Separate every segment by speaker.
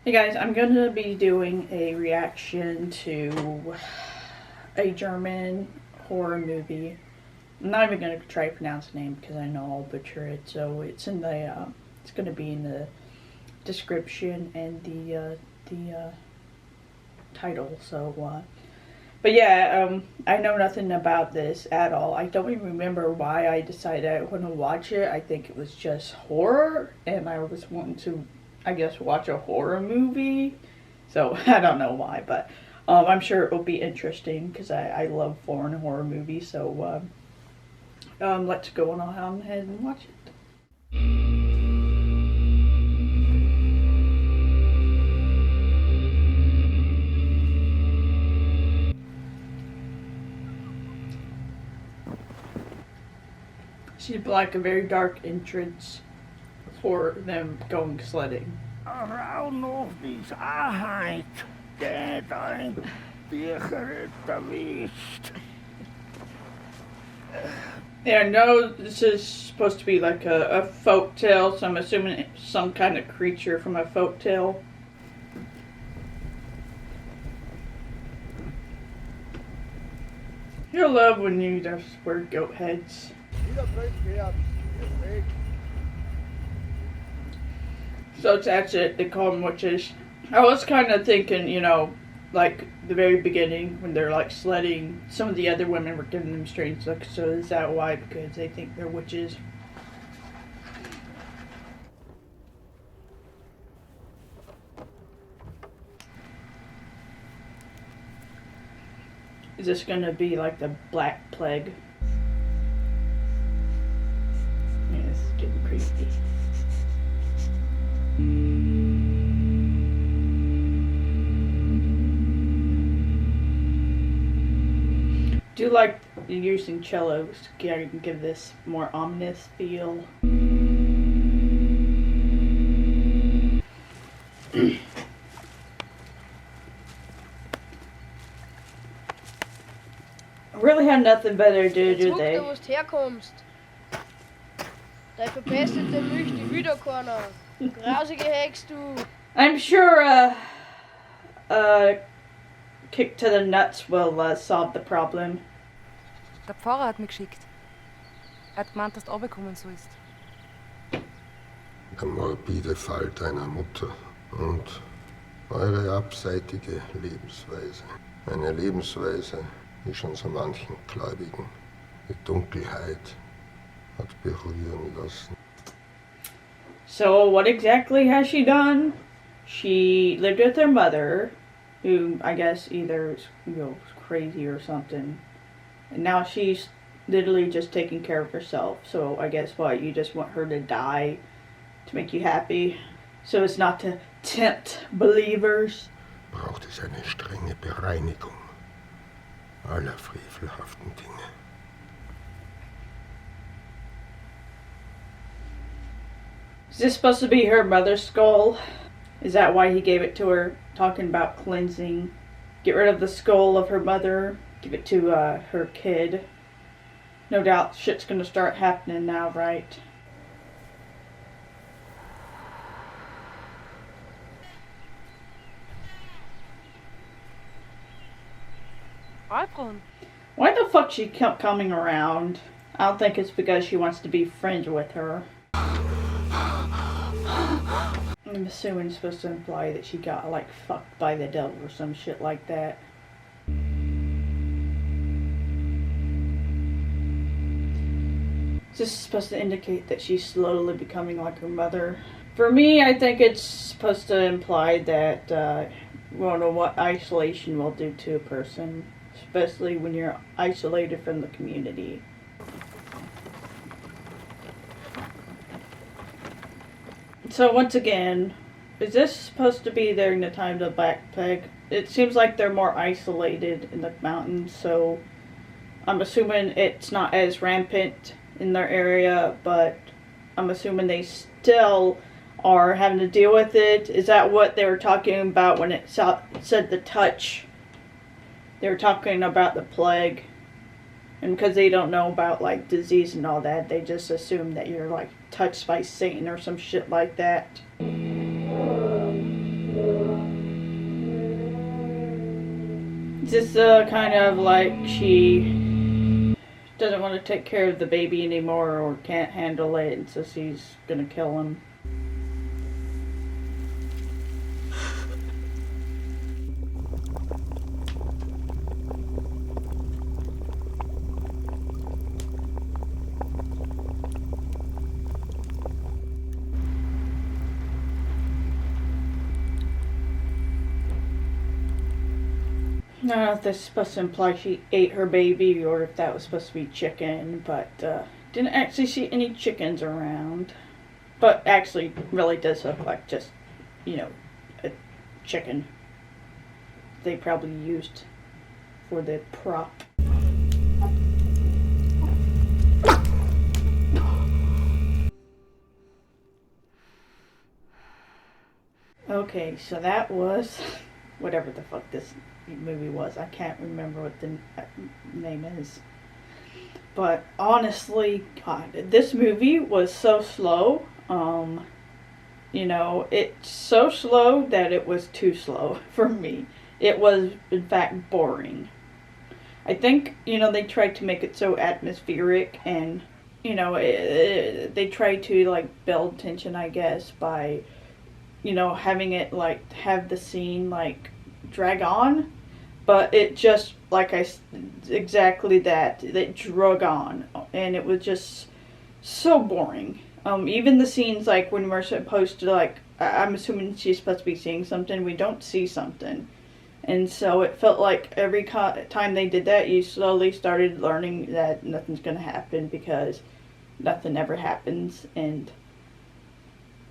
Speaker 1: Hey guys, I'm going to be doing a reaction to a German horror movie. I'm not even going to try to pronounce the name because I know I'll butcher it. So it's in the it's going to be in the description and the title. So but yeah, I know nothing about this at all. I don't even remember why I decided I want to watch it. I think it was just horror, and I was wanting to, I guess, watch a horror movie. So I don't know why, but I'm sure it will be interesting because I love foreign horror movies. So let's go on ahead and watch it. Seems like a very dark entrance for them going sledding.
Speaker 2: Around of this Aheit, dead ein Bircheret erwischt.
Speaker 1: Yeah, I know this is supposed to be like a folk tale, so I'm assuming it's some kind of creature from a folk tale. You'll love when you just wear goat heads. So that's it, they call them witches. I was kind of thinking, you know, like the very beginning when they're like sledding, some of the other women were giving them strange looks, so is that why? Because they think they're witches? Is this gonna be like the Black Plague? Yeah, this is getting creepy. I do like using cellos to give this more ominous feel. Really have nothing better to do, do they?
Speaker 3: Wo du herkommst. Dein verpestete Milch, die Wiederkorner. Grausige Hex, du.
Speaker 1: I'm sure kick to the nuts will solve the problem.
Speaker 4: Der Pfarrer hat mich geschickt. Er hat gemeint, dass du runterkommen sollst.
Speaker 5: Der morbide Fall deiner Mutter und eure abseitige Lebensweise. Eine Lebensweise, die schon so manchen Gläubigen die Dunkelheit hat berühren lassen.
Speaker 1: So what exactly has she done? She lived with her mother, who I guess either was crazy or something. And now she's literally just taking care of herself. So I guess what, you just want her to die to make you happy? So it's not to tempt believers?
Speaker 5: Braucht es eine strenge Bereinigung aller frevelhaften Dinge.
Speaker 1: Is this supposed to be her mother's skull? Is that why he gave it to her? Talking about cleansing. Get rid of the skull of her mother. Give it to her kid. No doubt shit's gonna start happening now, right?
Speaker 4: Albrun.
Speaker 1: Why the fuck she kept coming around? I don't think it's because she wants to be friends with her. I'm assuming it's supposed to imply that she got like fucked by the devil or some shit like that. Is this supposed to indicate that she's slowly becoming like her mother? For me, I think it's supposed to imply that, well, know what isolation will do to a person, especially when you're isolated from the community. So once again, is this supposed to be during the time of the Black Plague? It seems like they're more isolated in the mountains, so I'm assuming it's not as rampant in their area, but I'm assuming they still are having to deal with it. Is that what they were talking about when it said the touch? They were talking about the plague. And because they don't know about like disease and all that, they just assume that you're like touched by Satan or some shit like that. It's just kind of like she doesn't want to take care of the baby anymore or can't handle it, and so she's gonna kill him. I don't know if this is supposed to imply she ate her baby or if that was supposed to be chicken, but didn't actually see any chickens around. But actually, really does look like just, a chicken they probably used for the prop. Okay, so that was whatever the fuck this movie was. I can't remember what the name is. But honestly, God, this movie was so slow. It's so slow that it was too slow for me. It was, in fact, boring. I think, they tried to make it so atmospheric and, they tried to, like, build tension, I guess, by, having it, like, have the scene, like, drag on. But it just, exactly that. It drug on. And it was just so boring. Even the scenes, like, when we're supposed to, like, I'm assuming she's supposed to be seeing something, we don't see something. And so it felt like every time they did that, you slowly started learning that nothing's going to happen because nothing ever happens. And,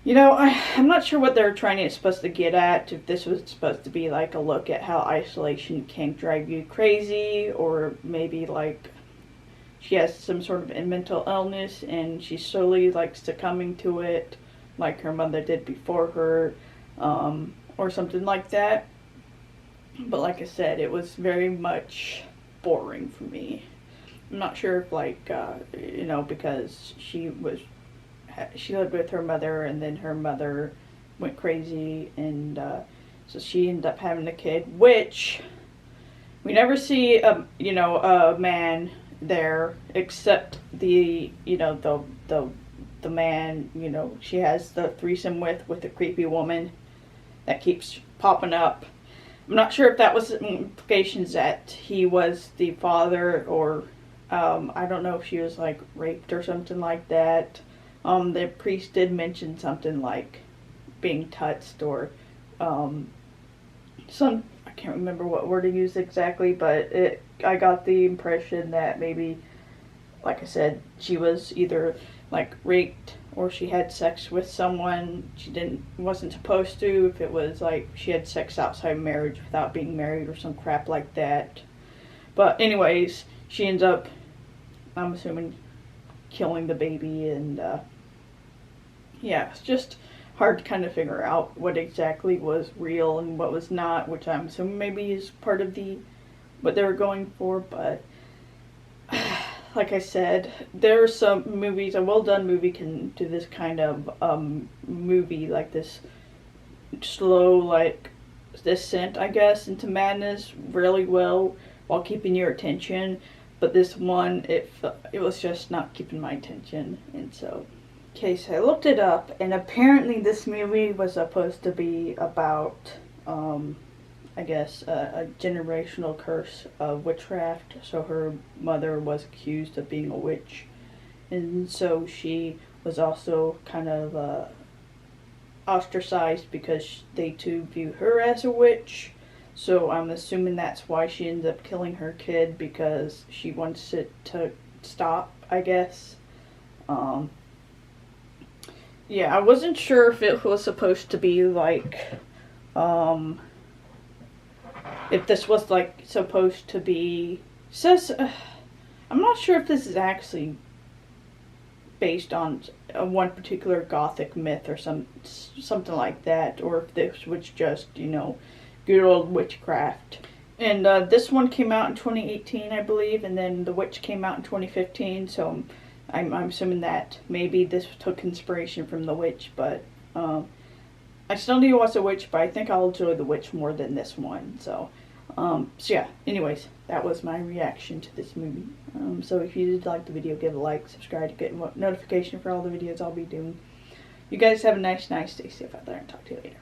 Speaker 1: I'm not sure what they're supposed to get at. If this was supposed to be like a look at how isolation can drive you crazy, or maybe like she has some sort of mental illness and she's slowly like succumbing to it, like her mother did before her, or something like that. But like I said, it was very much boring for me. I'm not sure if because she lived with her mother and then her mother went crazy and so she ended up having a kid, which we never see a man there except the man she has the threesome with the creepy woman that keeps popping up. I'm not sure if that was implications that he was the father or I don't know if she was like raped or something like that. The priest did mention something like being touched or I can't remember what word to use exactly, but I got the impression that maybe, like I said, she was either like raped or she had sex with someone she wasn't supposed to, if it was like she had sex outside marriage without being married or some crap like that. But anyways, she ends up, I'm assuming, killing the baby, and it's just hard to kind of figure out what exactly was real and what was not, which I'm assuming maybe is part of what they were going for. But like I said, there are some movies, a well-done movie can do this kind of movie, like this slow, like, descent, I guess, into madness really well while keeping your attention. But this one, it was just not keeping my attention, and so... Okay, so I looked it up, and apparently this movie was supposed to be about, I guess, a generational curse of witchcraft. So her mother was accused of being a witch, and so she was also kind of ostracized because they too view her as a witch. So I'm assuming that's why she ended up killing her kid, because she wants it to stop, I guess. Yeah, I wasn't sure if it was supposed to be like, if this was like supposed to be, I'm not sure if this is actually based on one particular gothic myth or something like that, or if this was just, good old witchcraft. And this one came out in 2018, I believe, and then The Witch came out in 2015, so I'm assuming that maybe this took inspiration from The Witch, but I still need to watch The Witch, but I think I'll enjoy The Witch more than this one. So So yeah, anyways, that was my reaction to this movie. So if you did like the video, give a like, subscribe to get notification for all the videos I'll be doing. You guys have a nice day. Stay safe out there and talk to you later.